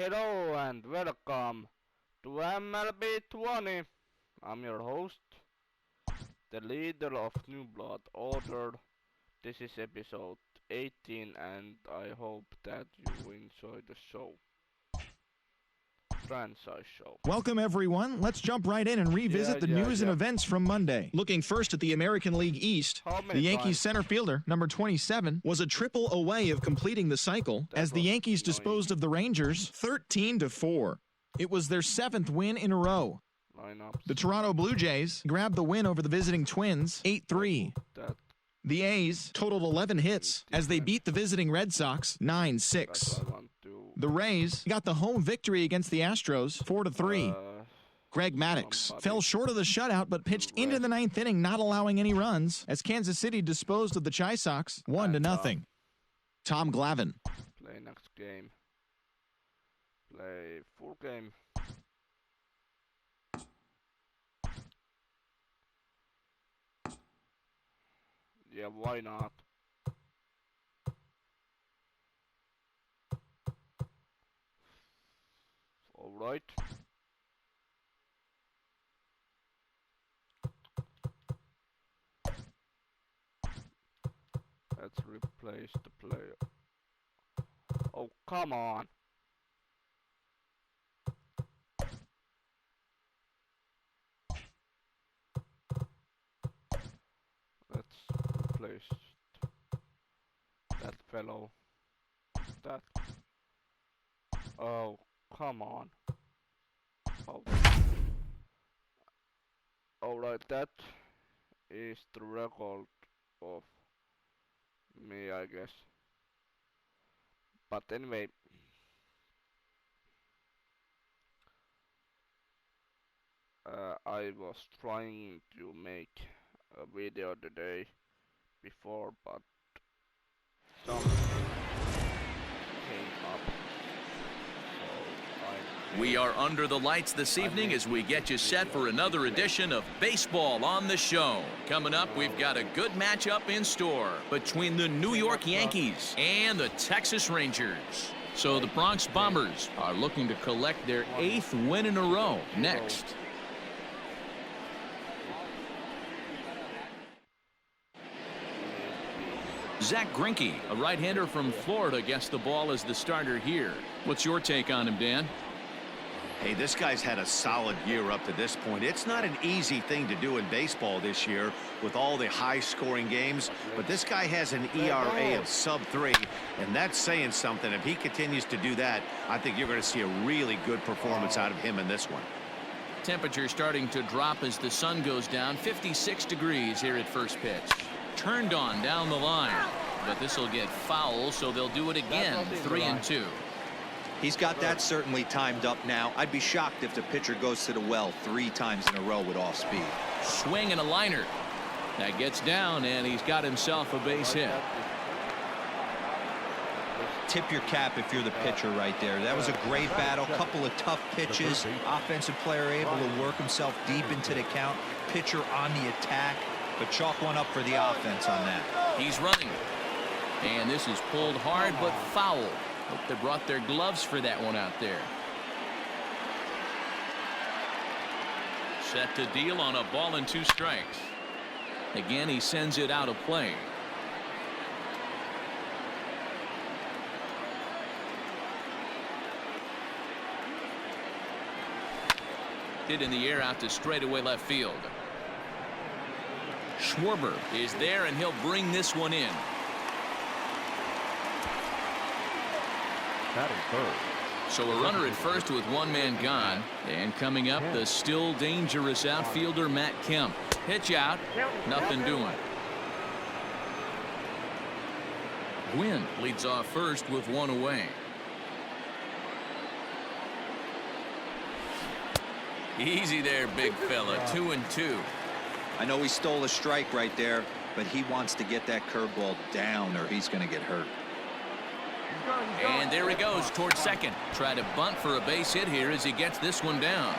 Hello and welcome to MLB 20. I'm your host, the leader of New Blood Order. This is episode 18 and I hope that you enjoy the show. Franchise show. Welcome, everyone. Let's jump right in and revisit the news and events from Monday. Looking first at the American League East, the Yankees center fielder, number 27, was a triple away of completing the cycle as the Yankees disposed of the Rangers 13-4. It was their 7th win in a row. The Toronto Blue Jays grabbed the win over the visiting Twins 8-3. The A's totaled 11 hits as they beat the visiting Red Sox 9-6. The Rays got the home victory against the Astros 4-3. Greg Maddux fell short of the shutout but pitched into the 9th inning, not allowing any runs as Kansas City disposed of the Chi Sox 1-0. Tom Glavine. Play next game. Play full game. Yeah, why not? Alright. Let's replace the player. Oh, come on. Let's replace that fellow. That. Oh, come on. Oh. Alright, that is the record of me, I guess. But anyway, I was trying to make a video today before, but something came up. We are under the lights this evening as we get you set for another edition of Baseball on the Show. Coming up, we've got a good matchup in store between the New York Yankees and the Texas Rangers. So the Bronx Bombers are looking to collect their 8th win in a row next. Zach Greinke, a right-hander from Florida, gets the ball as the starter here. What's your take on him, Dan? Hey, this guy's had a solid year up to this point. It's not an easy thing to do in baseball this year with all the high-scoring games, but this guy has an ERA of sub-3, and that's saying something. If he continues to do that, I think you're going to see a really good performance out of him in this one. Temperature starting to drop as the sun goes down. 56 degrees here at first pitch. Turned on down the line, but this will get foul, so they'll do it again. 3-2. He's got that certainly timed up now. I'd be shocked if the pitcher goes to the well 3 times in a row with off speed. Swing and a liner. That gets down, and he's got himself a base hit. Tip your cap if you're the pitcher right there. That was a great battle. Couple of tough pitches. Offensive player able to work himself deep into the count. Pitcher on the attack. But chalk one up for the offense on that. He's running. And this is pulled hard but foul. Hope they brought their gloves for that one out there. Set to deal on a ball and 2 strikes. Again, he sends it out of play. Hit in the air out to straightaway left field. Schwarber is there, and he'll bring this one in. So a runner at first with 1 man gone. And coming up, the still dangerous outfielder Matt Kemp. Pitch out. Nothing doing. Gwynn leads off first with 1 away. Easy there, big fella. 2-2. I know he stole a strike right there, but he wants to get that curveball down or he's going to get hurt. And there he goes towards second. Try to bunt for a base hit here as he gets this one down.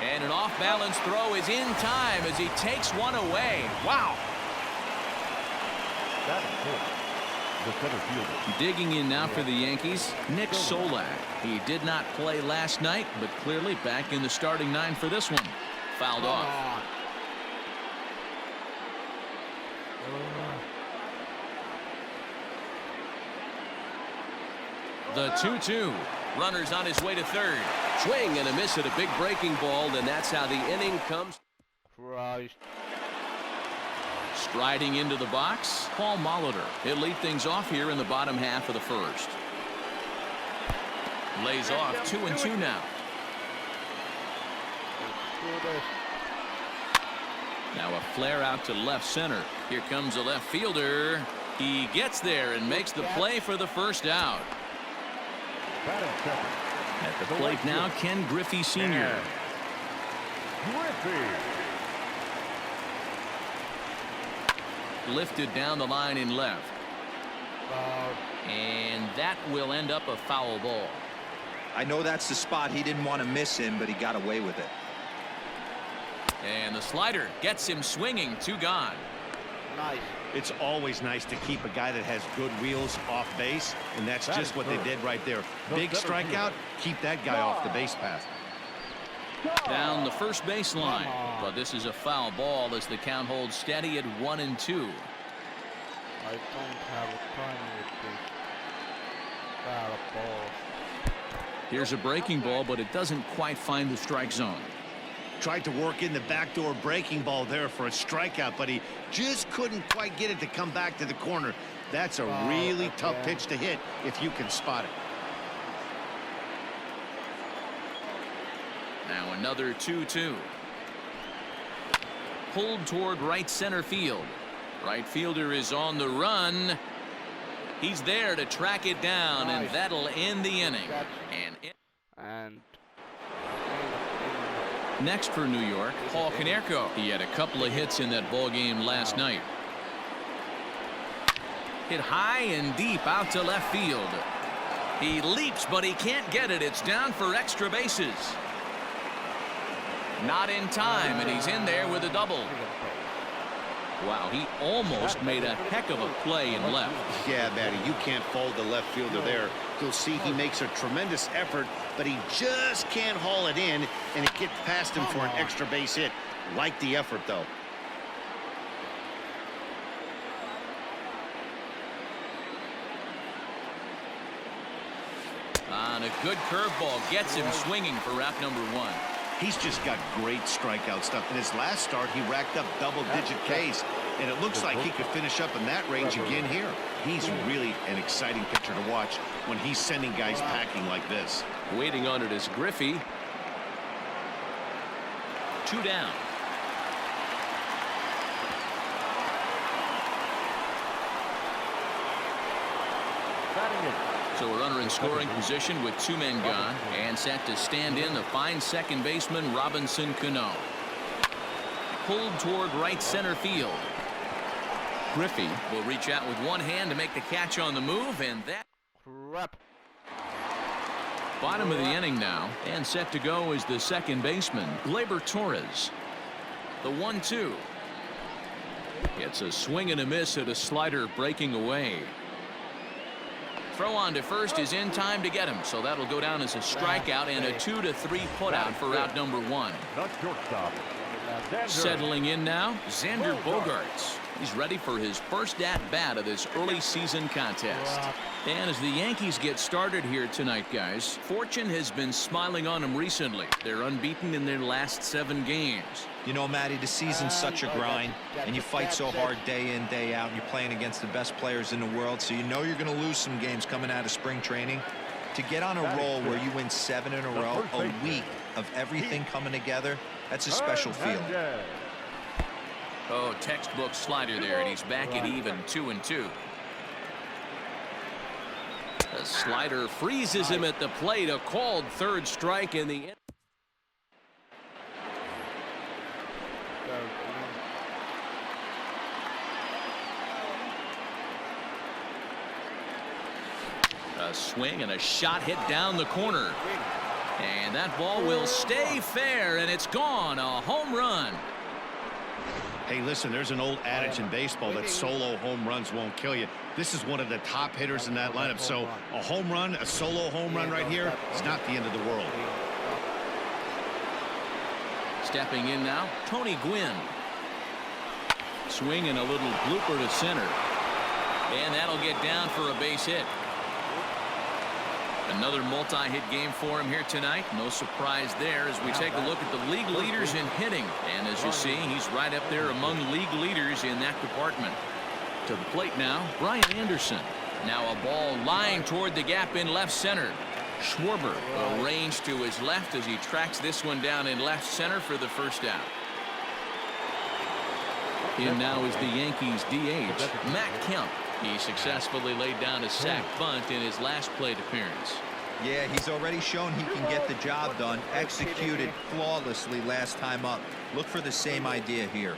And an off-balance throw is in time as he takes one away. Wow. Digging in now for the Yankees, Nick Solak. He did not play last night, but clearly back in the starting nine for this one. Fouled off. The 2-2. Runners on his way to third. Swing and a miss at a big breaking ball, and that's how the inning comes. Christ. Striding into the box, Paul Molitor. He'll lead things off here in the bottom half of the first. Lays off 2-2 now. Now a flare out to left center. Here comes the left fielder. He gets there and makes the play for the first out. At the plate now, Ken Griffey Sr. Lifted down the line in left. And that will end up a foul ball. I know that's the spot he didn't want to miss him, but he got away with it. And the slider gets him swinging. 2 gone. Nice. It's always nice to keep a guy that has good wheels off base, and that's just what they did right there. Big strikeout, keep that guy off the base path. Down the first base line, but this is a foul ball as the count holds steady at 1-2. I don't have a time with this foul ball. Here's a breaking ball, but it doesn't quite find the strike zone. Tried to work in the backdoor breaking ball there for a strikeout, but he just couldn't quite get it to come back to the corner. That's a really tough pitch to hit if you can spot it. Now another 2-2. Pulled toward right center field. Right fielder is on the run. He's there to track it down, and that'll end the inning. And next for New York, Paul Konerko. He had a couple of hits in that ball game last night. Hit high and deep out to left field. He leaps, but he can't get it. It's down for extra bases. Not in time, and he's in there with a double. Wow, he almost made a heck of a play in left. Yeah, Matty, you can't fault the left fielder there. You'll see he makes a tremendous effort, but he just can't haul it in, and it gets past him for an extra base hit. Like the effort, though. On a good curveball, gets him swinging for route number 1. He's just got great strikeout stuff. In his last start, he racked up double-digit Ks, and it looks like he could finish up in that range again here. He's really an exciting pitcher to watch when he's sending guys packing like this. Waiting on it is Griffey. 2 down. So a runner in scoring position with 2 men gone, and set to stand in the fine second baseman Robinson Cano. Pulled toward right center field. Griffey will reach out with one hand to make the catch on the move, and that bottom of the inning now, and set to go is the second baseman Gleyber Torres. The 1-2. Gets a swing and a miss at a slider breaking away. Throw on to first is in time to get him, so that'll go down as a strikeout and a 2-3 putout for route number 1. Settling in now, Xander Bogaerts. He's ready for his first at-bat of this early season contest. And as the Yankees get started here tonight, guys, fortune has been smiling on them recently. They're unbeaten in their last 7 games. You know, Matty, the season's such a grind, and you fight so hard day in, day out, and you're playing against the best players in the world, so you know you're going to lose some games coming out of spring training. To get on a roll where you win 7 in a row, a week of everything coming together, that's a special feeling. Oh, textbook slider there, and he's back at even 2-2. The slider freezes him at the plate. A called third strike in the end. A swing and a shot hit down the corner. And that ball will stay fair, and it's gone. A home run. Hey, listen, there's an old adage in baseball that solo home runs won't kill you. This is one of the top hitters in that lineup. So a home run, a solo home run right here is not the end of the world. Stepping in now, Tony Gwynn. Swing and a little blooper to center. And that'll get down for a base hit. Another multi-hit game for him here tonight. No surprise there as we take a look at the league leaders in hitting. And as you see, he's right up there among league leaders in that department. To the plate now, Brian Anderson. Now a ball lying toward the gap in left center. Schwarber arranged to his left as he tracks this one down in left center for the first out. In now is the Yankees DH, Matt Kemp. He successfully laid down a sac bunt in his last plate appearance. Yeah, he's already shown he can get the job done. Executed flawlessly last time up. Look for the same idea here.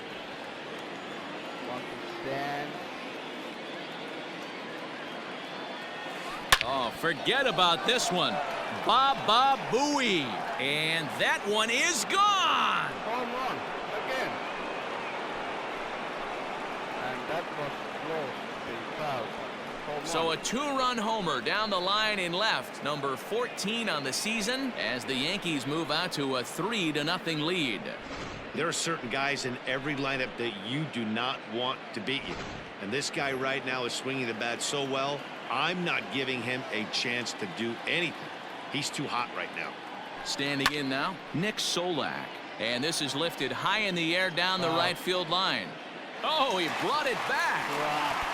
Oh, forget about this one. Baba Booey. And that one is gone. Home run again. And that was close. So a two-run homer down the line in left, number 14 on the season, as the Yankees move out to a 3-0 lead. There are certain guys in every lineup that you do not want to beat you. And this guy right now is swinging the bat so well, I'm not giving him a chance to do anything. He's too hot right now. Standing in now, Nick Solak. And this is lifted high in the air down the right field line. Oh, he brought it back. Wow.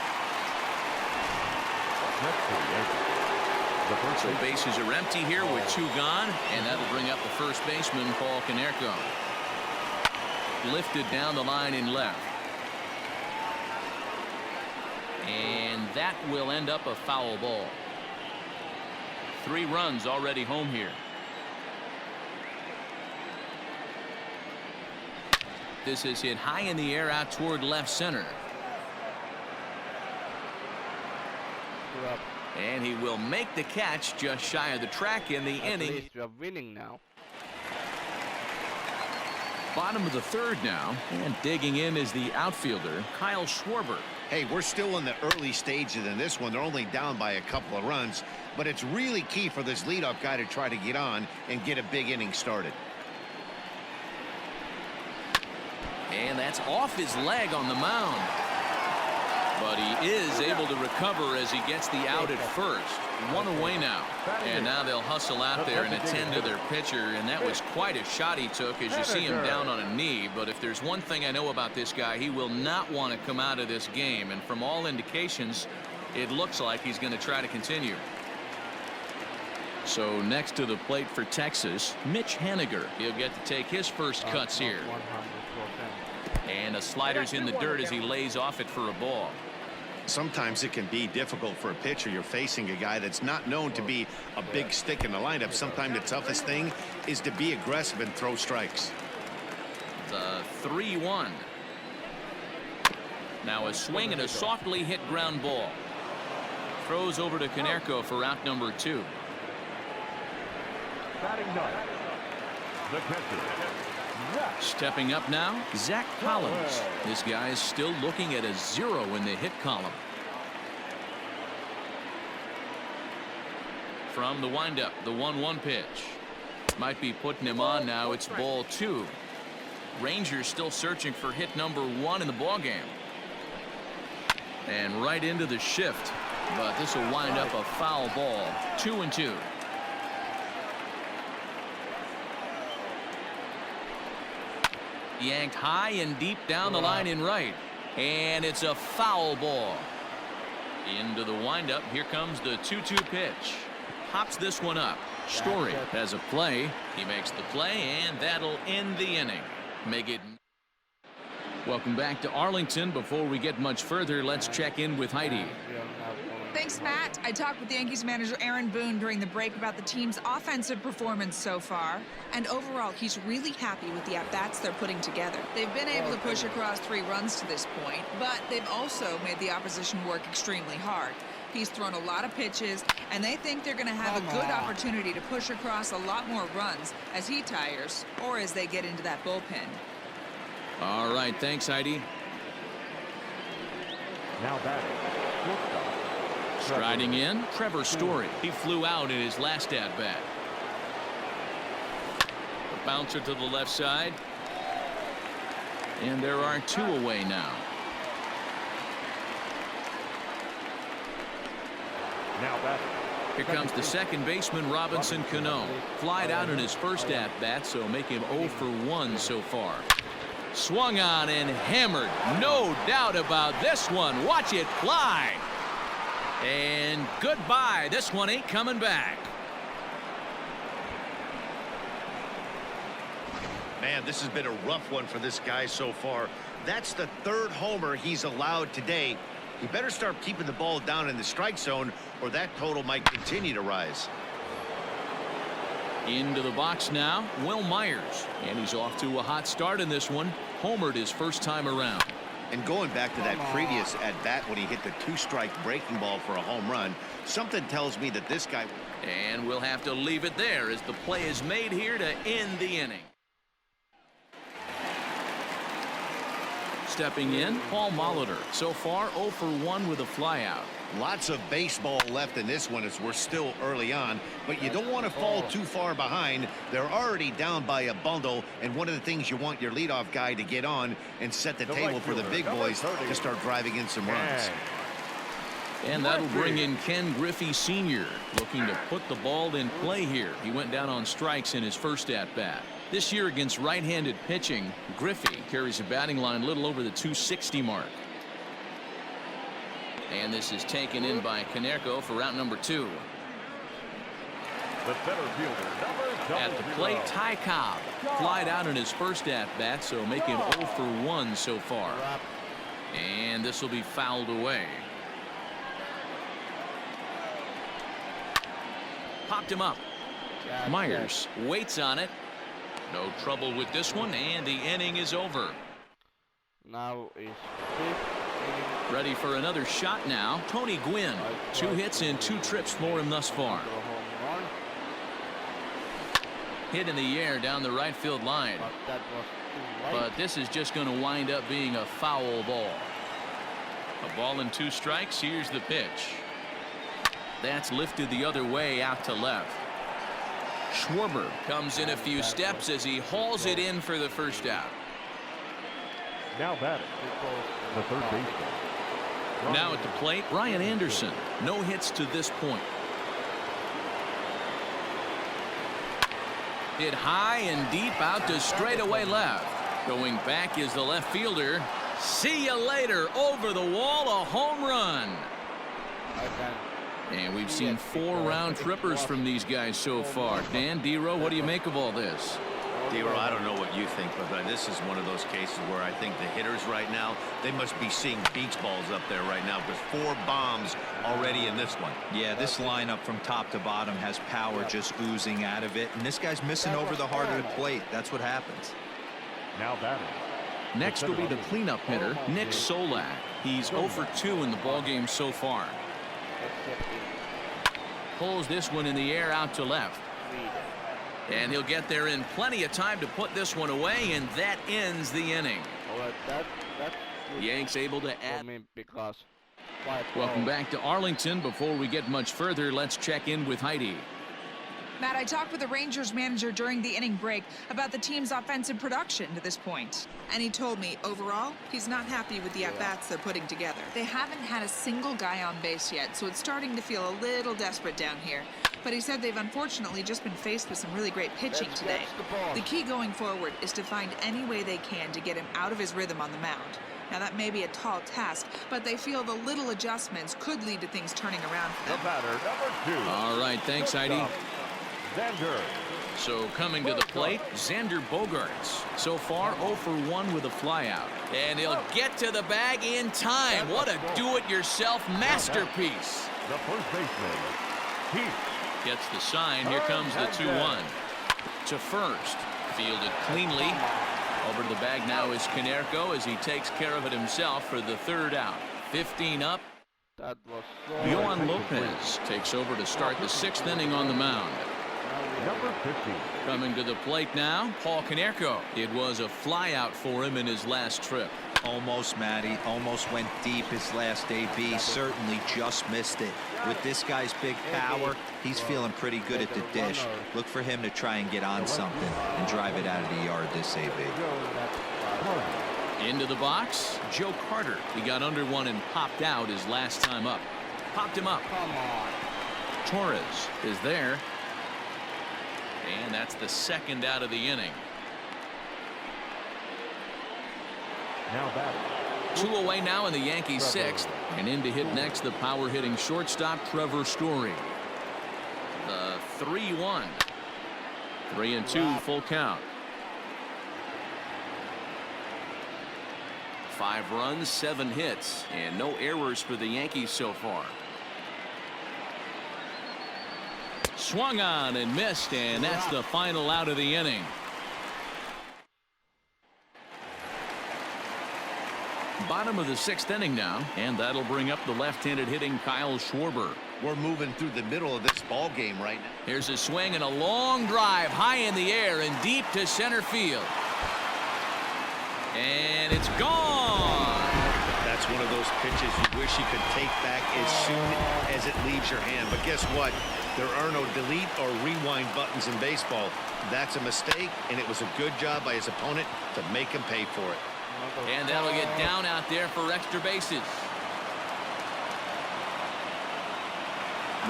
So bases are empty here with two gone, and that'll bring up the first baseman, Paul Konerko. Lifted down the line in left. And that will end up a foul ball. 3 runs already home here. This is hit high in the air out toward left center. And he will make the catch just shy of the track in the inning. At least we are winning now. Bottom of the third now, and digging in is the outfielder, Kyle Schwarber. Hey, we're still in the early stages in this one. They're only down by a couple of runs, but it's really key for this leadoff guy to try to get on and get a big inning started. And that's off his leg on the mound. But he is able to recover as he gets the out at first. 1 away now. And now they'll hustle out there and attend to their pitcher. And that was quite a shot he took as you see him down on a knee. But if there's one thing I know about this guy, he will not want to come out of this game. And from all indications, it looks like he's going to try to continue. So next to the plate for Texas, Mitch Haniger. He'll get to take his first cuts here. And a slider's in the dirt as he lays off it for a ball. Sometimes it can be difficult for a pitcher. You're facing a guy that's not known to be a big stick in the lineup. Sometimes the toughest thing is to be aggressive and throw strikes. The 3-1. Now a swing and a softly hit ground ball. Throws over to Konerko for out number 2. The catcher. Stepping up now, Zach Collins. This guy is still looking at a 0 in the hit column. From the windup, the 1-1 pitch. Might be putting him on now. It's ball 2. Rangers still searching for hit number 1 in the ball game. And right into the shift. But this will wind up a foul ball. 2-2. Yanked high and deep down the line in right. And it's a foul ball. Into the windup. Here comes the 2-2 pitch. Pops this one up. Story has a play. He makes the play, and that'll end the inning. Make it. Welcome back to Arlington. Before we get much further, let's check in with Heidi. Thanks, Matt. I talked with Yankees manager Aaron Boone during the break about the team's offensive performance so far. And overall, he's really happy with the at-bats they're putting together. They've been able to push across 3 runs to this point, but they've also made the opposition work extremely hard. He's thrown a lot of pitches, and they think they're going to have a good opportunity to push across a lot more runs as he tires or as they get into that bullpen. All right, thanks, Heidi. Now batting. Striding in, Trevor Story. He flew out in his last at-bat. The bouncer to the left side. And there are 2 away now. Now batting. Here comes the second baseman, Robinson Cano. Flied out in his first at-bat, so make him 0 for 1 so far. Swung on and hammered. No doubt about this one. Watch it fly. And goodbye. This one ain't coming back. Man, this has been a rough one for this guy so far. That's the 3rd homer he's allowed today. He better start keeping the ball down in the strike zone, or that total might continue to rise. Into the box now, Will Myers. And he's off to a hot start in this one. Homered his first time around. And going back to that previous at-bat when he hit the 2-strike breaking ball for a home run, something tells me that this guy... And we'll have to leave it there as the play is made here to end the inning. Stepping in, Paul Molitor. So far, 0 for 1 with a flyout. Lots of baseball left in this one as we're still early on, but you don't want to fall too far behind. They're already down by a bundle, and one of the things you want your leadoff guy to get on and set the table for the big boys to start driving in some runs. And that'll bring in Ken Griffey Sr. looking to put the ball in play here. He went down on strikes in his first at-bat. This year against right-handed pitching, Griffey carries a batting line a little over the 260 mark. And this is taken in by Canerco for route number 2. The center fielder, number At the plate, Ty Cobb. Flied out in his first at-bat, so make him 0 for 1 so far. And this will be fouled away. Popped him up. Myers waits on it. No trouble with this one, and the inning is over. Now is 5th inning. Ready for another shot now. Tony Gwynn. 2 hits and 2 trips for him thus far. Hit in the air down the right field line. But this is just going to wind up being a foul ball. A ball and 2 strikes. Here's the pitch. That's lifted the other way out to left. Schwarber comes in a few steps as he hauls it in for the first out. Now batting, the third baseman. Now at the plate, Ryan Anderson. No hits to this point. Hit high and deep out to straightaway left. Going back is the left fielder. See you later. Over the wall, a home run. And we've seen 4 round trippers from these guys so far. Dan, D-Row, what do you make of all this? D-Row, I don't know what you think, but this is one of those cases where I think the hitters right now, they must be seeing beach balls up there right now, because 4 bombs already in this one. Yeah, this lineup from top to bottom has power just oozing out of it, and this guy's missing over the heart of the plate. That's what happens. Now batting. Next will be the cleanup hitter, Nick Solak. He's 0 for 2 in the ballgame so far. Pulls this one in the air out to left. And he'll get there in plenty of time to put this one away, and that ends the inning. The Yanks able to add. Welcome back to Arlington. Before we get much further, let's check in with Heidi. Matt, I talked with the Rangers manager during the inning break about the team's offensive production to this point. And he told me, overall, he's not happy with the at-bats they're putting together. They haven't had a single guy on base yet, so it's starting to feel a little desperate down here. But he said they've unfortunately just been faced with some really great pitching today. The key going forward is to find any way they can to get him out of his rhythm on the mound. Now, that may be a tall task, but they feel the little adjustments could lead to things turning around for them. The batter, number 2. All right, thanks, Heidi. Xander. So coming to the plate, Xander Bogaerts. So far, 0 for 1 with a flyout. And he'll get to the bag in time. What a do-it-yourself masterpiece. The first baseman, Heath. Gets the sign. Here comes the 2-1. To first. Fielded cleanly. Over to the bag now is Canerco as he takes care of it himself for the 3rd out. 15 up. That was Yohan Lopez takes over to start the 6th inning on the mound. Number 50. Coming to the plate now, Paul Konerko. It was a flyout for him in his last trip. Almost, Matty. Almost went deep his last AB. Certainly just missed it. With this guy's big power, he's feeling pretty good at the dish. Look for him to try and get on something and drive it out of the yard this AB. Into the box, Joe Carter. He got under one and popped out his last time up. Popped him up. Come on. Torres is there. And that's the second out of the inning. Now batting. 2 away now in the Yankees' 6th. And in to hit next, the power-hitting shortstop, Trevor Story. The 3-1. 3-2 full count. 5 runs, 7 hits, and no errors for the Yankees so far. Swung on and missed, and that's the final out of the inning. Bottom of the 6th inning now, and that'll bring up the left-handed hitting Kyle Schwarber. We're moving through the middle of this ball game right now. Here's a swing and a long drive high in the air and deep to center field. And it's gone. That's one of those pitches you wish you could take back as soon as it leaves your hand. But guess what? There are no delete or rewind buttons in baseball. That's a mistake, and it was a good job by his opponent to make him pay for it. And that'll get down out there for extra bases.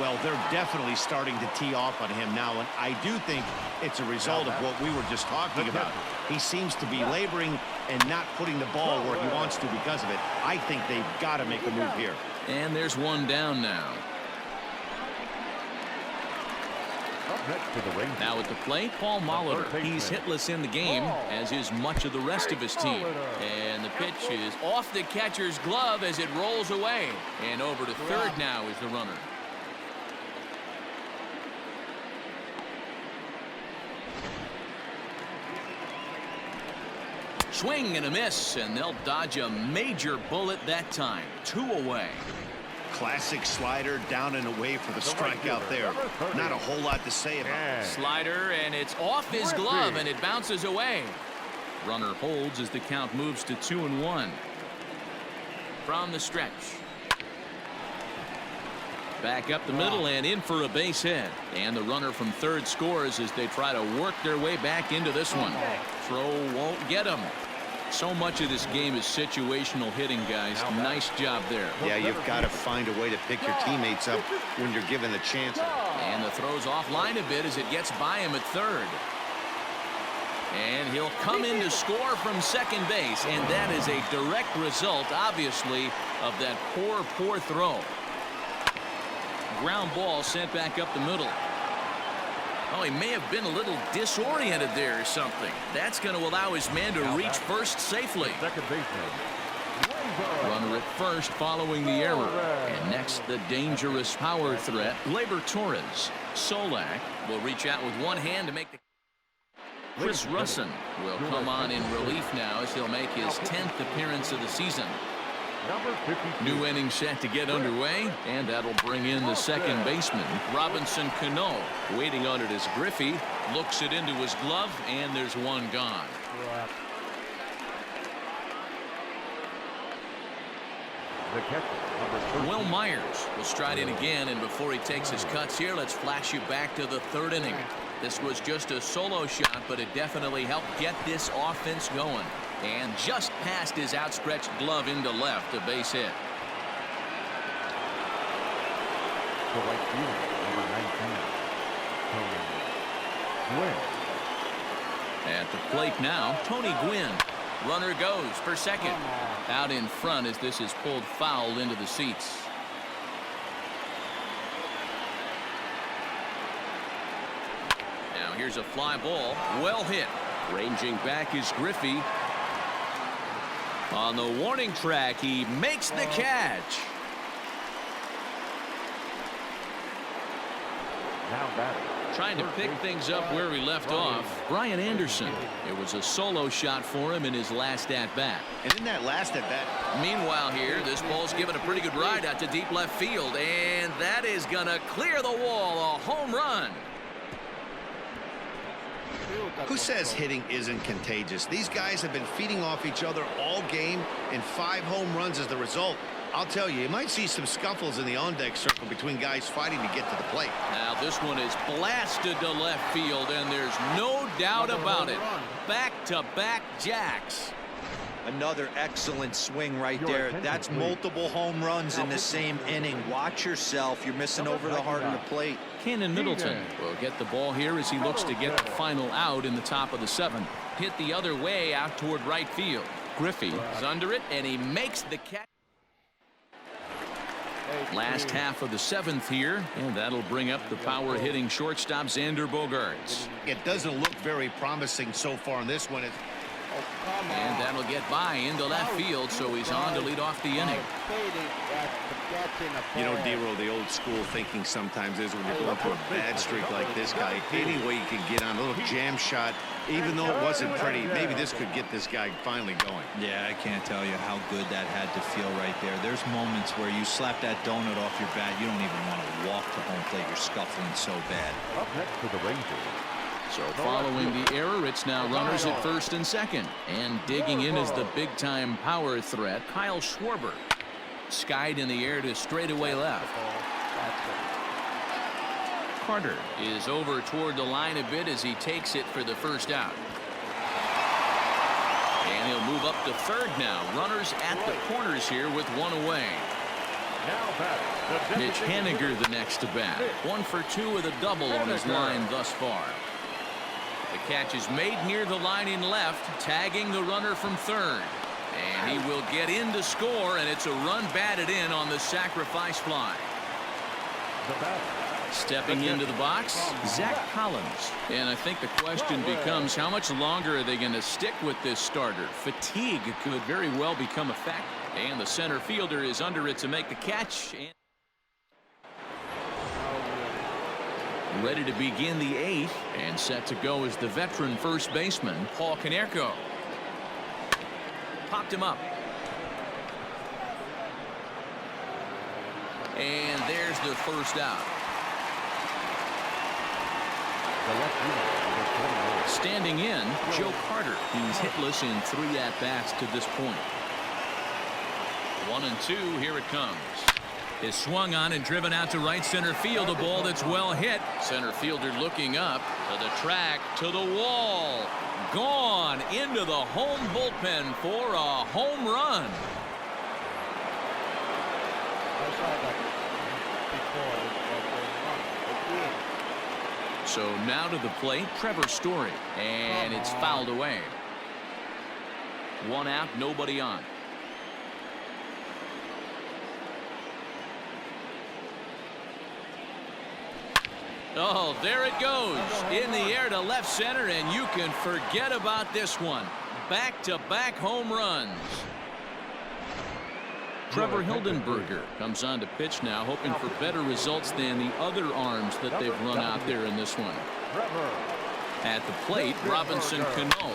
Well, they're definitely starting to tee off on him now, and I do think it's a result of what we were just talking about. He seems to be laboring and not putting the ball where he wants to because of it. I think they've got to make a move here. And there's one down now. Up next to the Rangers. Now at the plate, Paul Molitor. He's hitless in the game, as is much of the rest of his team. And the pitch is off the catcher's glove as it rolls away. And over to third now is the runner. Swing and a miss, and they'll dodge a major bullet that time. 2 away. Classic slider down and away for the strikeout there. Not a whole lot to say about it. Slider, and it's off his glove, and it bounces away. Runner holds as the count moves to 2-1. From the stretch. Back up the middle and in for a base hit. And the runner from third scores as they try to work their way back into this one. Throw won't get him. So much of this game is situational hitting, guys. Nice job there. Yeah, you've got to find a way to pick your teammates up when you're given the chance. And the throw's offline a bit as it gets by him at third. And he'll come in to score from second base. And that is a direct result, obviously, of that poor throw. Ground ball sent back up the middle. Oh, he may have been a little disoriented there or something. That's going to allow his man to reach first safely. Second baseman. Runner at first following the error. And next, the dangerous power threat, Gleyber Torres. Solak will reach out with one hand to make the... Chris Russin will come on in relief now as he'll make his 10th appearance of the season. Number 52. New inning set to get underway, and that'll bring in the second baseman, Robinson Cano. Waiting on it as Griffey looks it into his glove, and there's one gone. The catcher, number 13. Will Myers will stride in again, and before he takes his cuts here, let's flash you back to the third inning. This was just a solo shot, but it definitely helped get this offense going. And just past his outstretched glove into left, a base hit. The right fielder, number 19. Gwynn. At the plate now, Tony Gwynn. Runner goes for second. Out in front as this is pulled foul into the seats. Now here's a fly ball. Well hit. Ranging back is Griffey. On the warning track, he makes the catch. Now batting. Trying to pick things up where he left off, Brian Anderson. It was a solo shot for him in his last at-bat. And in that last at-bat. Meanwhile here, this ball's given a pretty good ride out to deep left field, and that is going to clear the wall. A home run. Who says hitting isn't contagious? These guys have been feeding off each other all game, and 5 home runs as the result. I'll tell you, you might see some scuffles in the on-deck circle between guys fighting to get to the plate. Now this one is blasted to left field, and there's no doubt about it. Back-to-back jacks. Another excellent swing right there. That's multiple home runs in the same inning. Watch yourself. You're missing over the heart of the plate. Cannon Middleton will get the ball here as he looks to get the final out in the top of the 7th. Hit the other way out toward right field. Griffey is under it, and he makes the catch. Last half of the 7th here, and that'll bring up the power hitting shortstop Xander Bogaerts. It doesn't look very promising so far in this one. And that'll get by into left field, so he's on to lead off the inning. You know, Dero, the old school thinking sometimes is when you're going through a bad streak like this guy, any way you can get on a little jam shot, even though it wasn't pretty, maybe this could get this guy finally going. Yeah, I can't tell you how good that had to feel right there. There's moments where you slap that donut off your bat, you don't even want to walk to home plate. You're scuffling so bad. Up next to the Rangers. So following the error, it's now runners at first and second. And digging in is the big-time power threat, Kyle Schwarber. Skied in the air to straightaway left. Carter is over toward the line a bit as he takes it for the first out. And he'll move up to third now. Runners at the corners here with one away. Mitch Haniger the next to bat. 1 for 2 with a double on his line thus far. The catch is made near the line in left, tagging the runner from third. And he will get in to score, and it's a run batted in on the sacrifice fly. Stepping into the box, Zach Collins. And I think the question becomes, how much longer are they going to stick with this starter? Fatigue could very well become a factor. And the center fielder is under it to make the catch. And ready to begin the 8th, and set to go is the veteran first baseman, Paul Konerko. Popped him up. And there's the first out. Standing in, Joe Carter. He's hitless in 3 at-bats to this point. 1 and 2, here it comes. Is swung on and driven out to right center field. A ball that's well hit. Center fielder looking up to the track, to the wall. Gone into the home bullpen for a home run. So now to the plate, Trevor Story. And it's fouled away. 1 out, nobody on. Oh, there it goes. In the air to left center, and you can forget about this one. Back-to-back home runs. Trevor Hildenberger comes on to pitch now, hoping for better results than the other arms that they've run out there in this one. At the plate, Robinson Cano.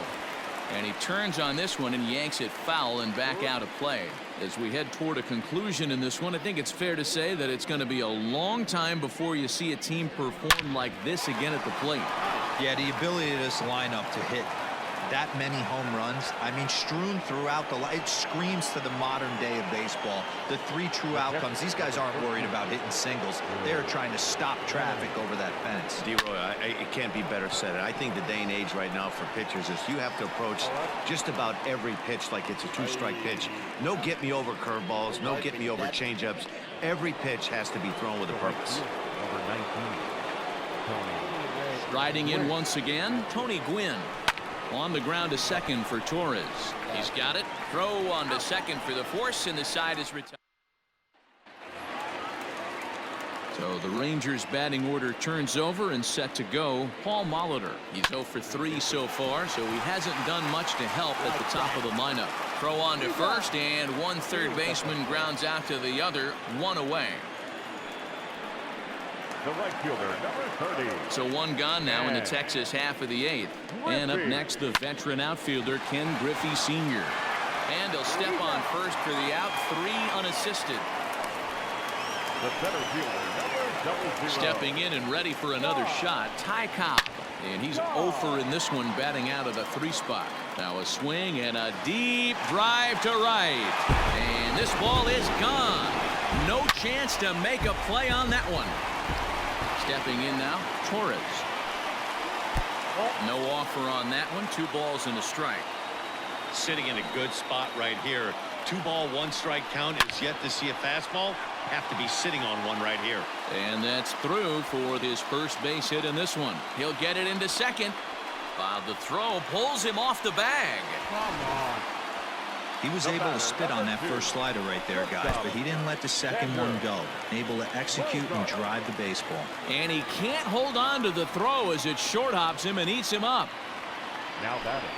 And he turns on this one and yanks it foul and back out of play. As we head toward a conclusion in this one, I think it's fair to say that it's going to be a long time before you see a team perform like this again at the plate. Yeah, the ability of this lineup to hit that many home runs, I mean, strewn throughout the line, it screams to the modern day of baseball. The 3 true outcomes. These guys aren't worried about hitting singles. They're trying to stop traffic over that fence. Dero, it can't be better said. I think the day and age right now for pitchers is you have to approach just about every pitch like it's a 2-strike pitch. No get-me-over curveballs, no get-me-over changeups. Every pitch has to be thrown with a purpose. Number 19, Tony. Riding in once again, Tony Gwynn. On the ground to second for Torres. He's got it. Throw on to second for the force, and the side is retired. So the Rangers batting order turns over and set to go. Paul Molitor. He's 0 for 3 so far, so he hasn't done much to help at the top of the lineup. Throw on to first, and one third baseman grounds out to the other. 1 away. The right fielder, number 30. So 1 gone now in the Texas half of the 8th. And up next, the veteran outfielder, Ken Griffey Sr. And he'll step on first for the out, 3 unassisted. The center fielder, number 00. Stepping in and ready for another shot, Ty Cobb. And he's 0 for in this one, batting out of the 3 spot. Now a swing and a deep drive to right. And this ball is gone. No chance to make a play on that one. Stepping in now, Torres. No offer on that one. 2 balls and a strike. Sitting in a good spot right here. 2 ball, 1 strike count. Is yet to see a fastball. Have to be sitting on one right here. And that's through for his first base hit in this one. He'll get it into second. The throw pulls him off the bag. Come on. He was able to spit on that first slider right there, guys, but he didn't let the second one go. Able to execute and drive the baseball. And he can't hold on to the throw as it short hops him and eats him up. Now batting.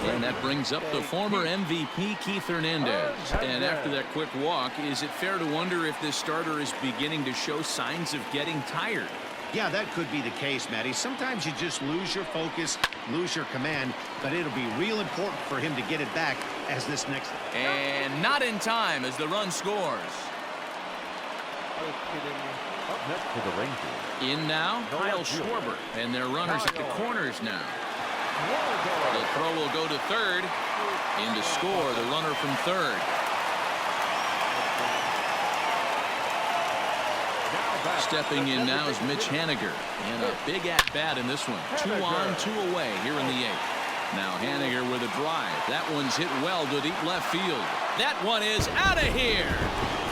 And that brings up the former MVP Keith Hernandez. And after that quick walk, is it fair to wonder if this starter is beginning to show signs of getting tired? Yeah, that could be the case, Matty. Sometimes you just lose your focus, lose your command, but it'll be real important for him to get it back as this next. And not in time as the run scores. Are you kidding me? Up next for the Rangers. In now, Kyle Schwarber. And their runners at the corners now. The throw will go to third. In to score the runner from third. Stepping in now is Mitch Haniger. And a big at-bat in this one. 2 on, 2 away here in the 8th. Now Haniger with a drive. That one's hit well to deep left field. That one is out of here.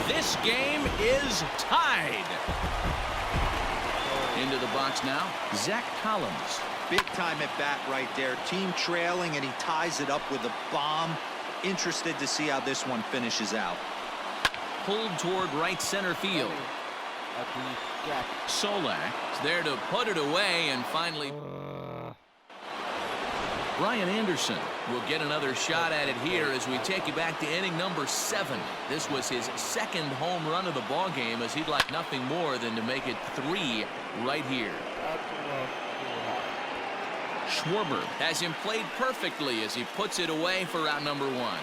This game is tied. Into the box now, Zach Collins. Big time at bat right there. Team trailing, and he ties it up with a bomb. Interested to see how this one finishes out. Pulled toward right center field. Solak is there to put it away, and finally Brian Anderson will get another shot at it here as we take you back to inning number 7. This was his 2nd home run of the ball game, as he'd like nothing more than to make it 3 right here. Schwarber has him played perfectly as he puts it away for out number 1.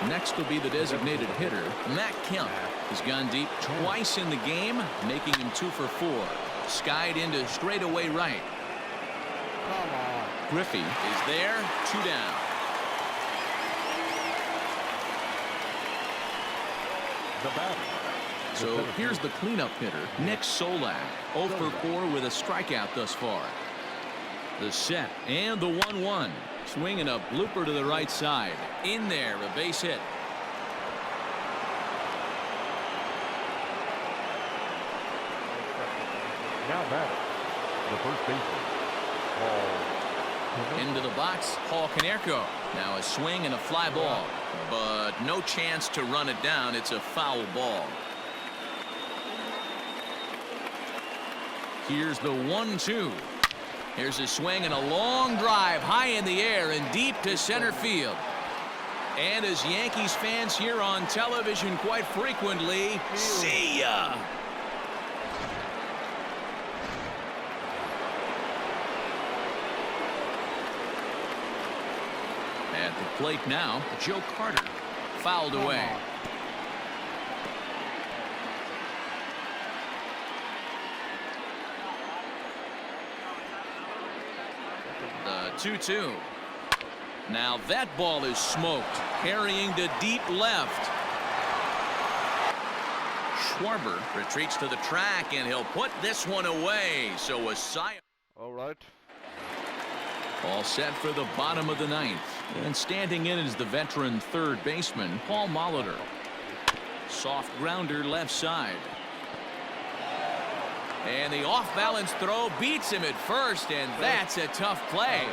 Next will be the designated hitter, Matt Kemp. Has gone deep twice in the game, making him 2 for 4. Skied into straightaway right. Come on. Griffey is there, 2 down. The batter. So here's the cleanup hitter, Nick Solak, 0 for 4 with a strikeout thus far. The set and the 1-1. Swinging a blooper to the right side. In there, a base hit. Now batting. The first baseman, Paul. Into the box, Paul Konerko. Now a swing and a fly ball. But no chance to run it down. It's a foul ball. Here's the 1-2. Here's a swing and a long drive high in the air and deep to center field. And as Yankees fans hear on television quite frequently, see ya! At the plate now, Joe Carter. Fouled away. The 2-2. Now that ball is smoked, carrying to deep left. Schwarber retreats to the track, and he'll put this one away. So a sigh. All right. All set for the bottom of the 9th. And standing in is the veteran third baseman, Paul Molitor. Soft grounder left side. And the off-balance throw beats him at first, and that's a tough play.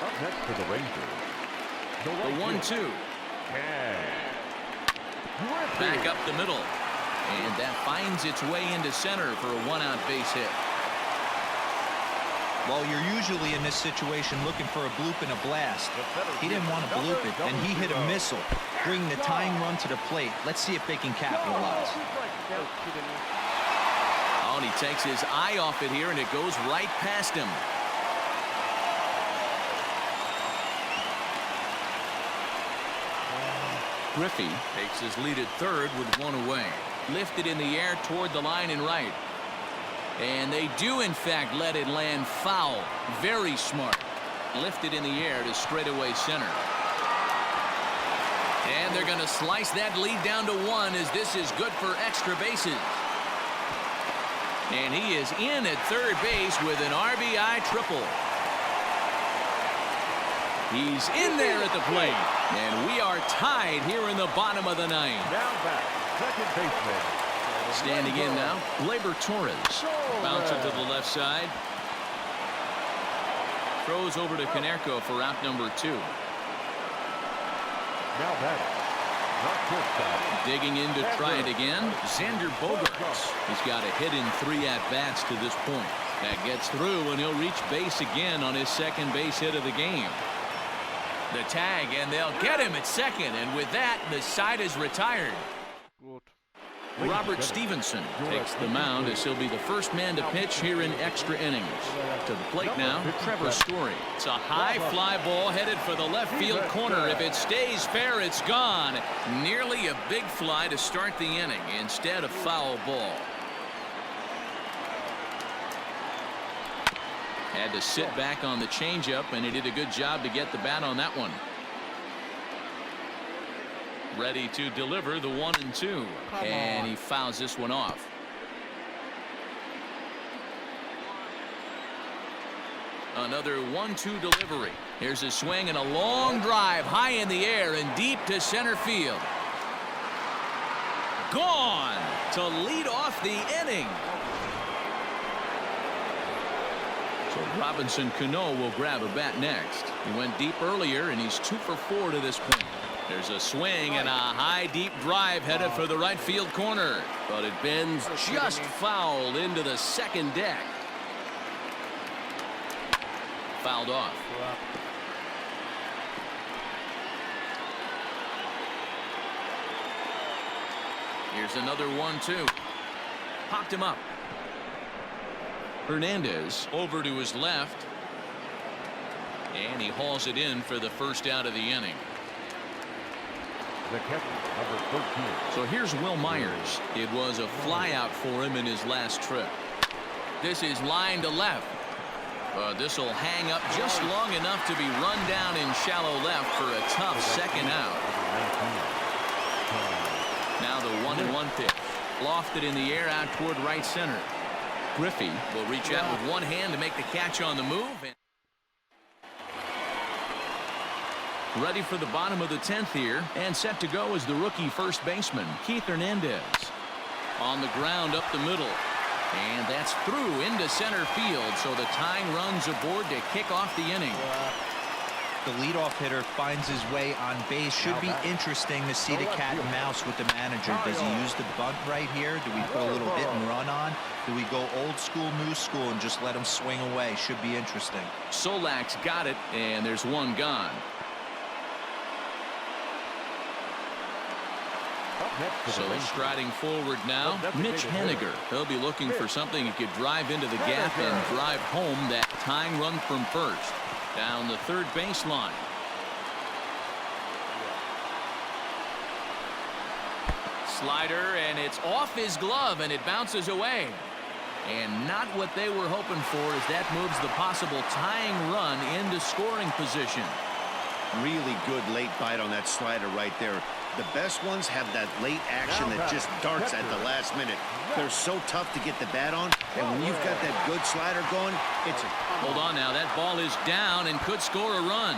Up next for the Rangers. The 1-2. Back up the middle. And that finds its way into center for a 1-out base hit. Well, you're usually in this situation looking for a bloop and a blast. He didn't want to bloop it, and he hit a missile, bringing the tying run to the plate. Let's see if they can capitalize. Oh, and he takes his eye off it here, and it goes right past him. Griffey takes his lead at third with 1 away. Lifted in the air toward the line and right. And they do, in fact, let it land foul. Very smart. Lifted in the air to straightaway center. And they're going to slice that lead down to 1 as this is good for extra bases. And he is in at third base with an RBI triple. He's in there at the plate. And we are tied here in the bottom of the 9th. Now back, second baseman. Standing in now, Gleyber Torres. Bouncer to the left side. Throws over to Konerko for out number 2. Now batting. Not shortstop. Digging in to try it again. Xander Bogaerts. He's got a hit in 3 at-bats to this point. That gets through, and he'll reach base again on his second base hit of the game. The tag, and they'll get him at second, and with that, the side is retired. Good. Robert Stevenson takes the mound as he'll be the first man to pitch here in extra innings. To the plate now, Trevor Story. It's a high fly ball headed for the left field corner. If it stays fair, it's gone. Nearly a big fly to start the inning. Instead, a foul ball. Had to sit back on the changeup, and he did a good job to get the bat on that one. Ready to deliver the 1-2, and he fouls this one off. Another 1-2 delivery. Here's a swing and a long drive high in the air and deep to center field. Gone to lead off the inning. So Robinson Cano will grab a bat next. He went deep earlier, and he's 2 for 4 to this point. There's a swing and a high deep drive headed for the right field corner, but it bends just foul into the second deck. Fouled off. Here's another 1-2. Popped him up. Hernandez over to his left, and he hauls it in for the first out of the inning. The catcher, number 13. So here's Will Myers. It was a fly out for him in his last trip. This is line to left. This will hang up just long enough to be run down in shallow left for a tough second out. Now the 1-1 pitch. Lofted in the air out toward right center. Griffey will reach out with one hand to make the catch on the move. Ready for the bottom of the 10th here, and set to go is the rookie first baseman, Keith Hernandez. On the ground up the middle, and that's through into center field, so the tying run's aboard to kick off the inning. The leadoff hitter finds his way on base. Should be interesting to see the cat and mouse with the manager. Does he use the bunt right here? Do we put a little hit and run on? Do we go old school, new school, and just let him swing away? Should be interesting. Solak's got it, and there's one gone. So striding forward now, Mitch Haniger. He'll be looking for something he could drive into the gap and drive home that tying run from first. Down the third baseline. Slider, and it's off his glove, and it bounces away. And not what they were hoping for, as that moves the possible tying run into scoring position. Really good late bite on that slider right there. The best ones have that late action that just darts at the last minute. They're so tough to get the bat on, and when you've got that good slider going, it's a... Hold on now, that ball is down and could score a run.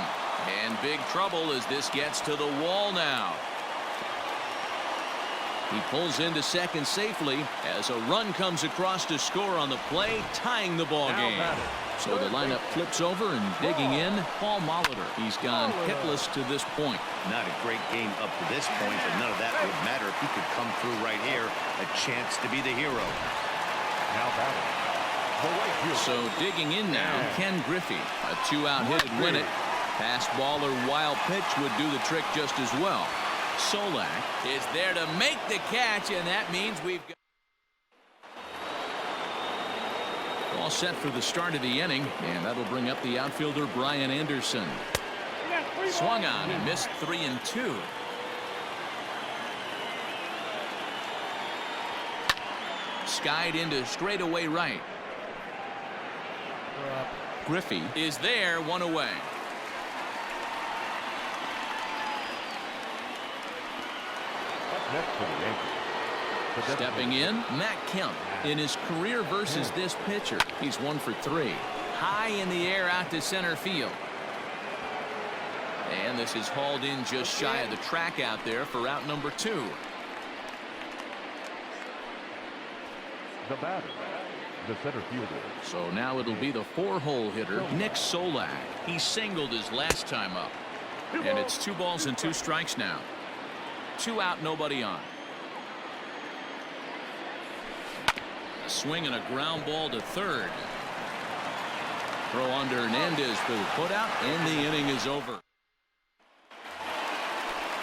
And big trouble as this gets to the wall now. He pulls into second safely as a run comes across to score on the play, tying the ball game. So the lineup flips over, and digging in, Paul Molitor. He's gone hitless to this point. Not a great game up to this point, but none of that would matter if he could come through right here. A chance to be the hero. Now batting. So digging in now, Ken Griffey. A 2-out hit would win it. Pass ball or wild pitch would do the trick just as well. Solak is there to make the catch, and that means we've got all set for the start of the inning, and that'll bring up the outfielder Brian Anderson. Swung on and missed 3-2. skied into straightaway right. Griffey is there, one away. Next to the Yankees. Stepping in, Matt Kemp. In his career versus this pitcher, he's 1 for 3. High in the air out to center field. And this is hauled in just shy of the track out there for out number 2. The batter, the center fielder. So now it'll be the 4-hole hitter, Nick Solak. He singled his last time up. And it's 2 balls and 2 strikes now. 2 out, nobody on. A swing and a ground ball to third. Throw on to Hernandez for the putout, and the inning is over.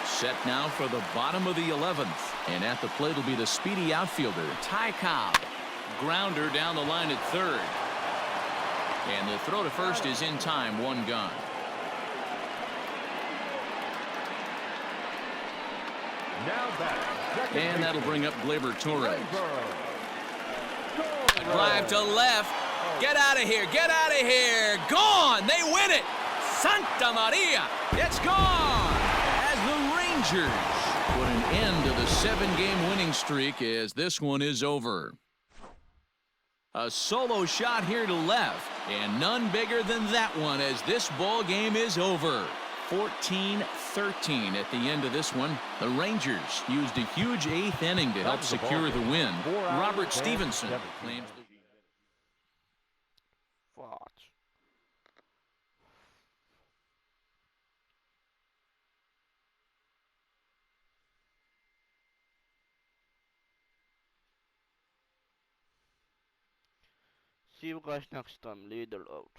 Set now for the bottom of the 11th. And at the plate will be the speedy outfielder, Ty Cobb. Grounder down the line at third. And the throw to first is in time, 1 gone. Now batting. And that'll bring up Gleyber Torres. Drive to left. Get out of here. Get out of here. Gone. They win it. Santa Maria. It's gone. As the Rangers put an end to the 7-game winning streak as this one is over. A solo shot here to left, and none bigger than that one as this ball game is over. 14-13 at the end of this one. The Rangers used a huge 8th inning to help secure the win. Robert Stevenson claims the Watch. See you guys next time. Leader out.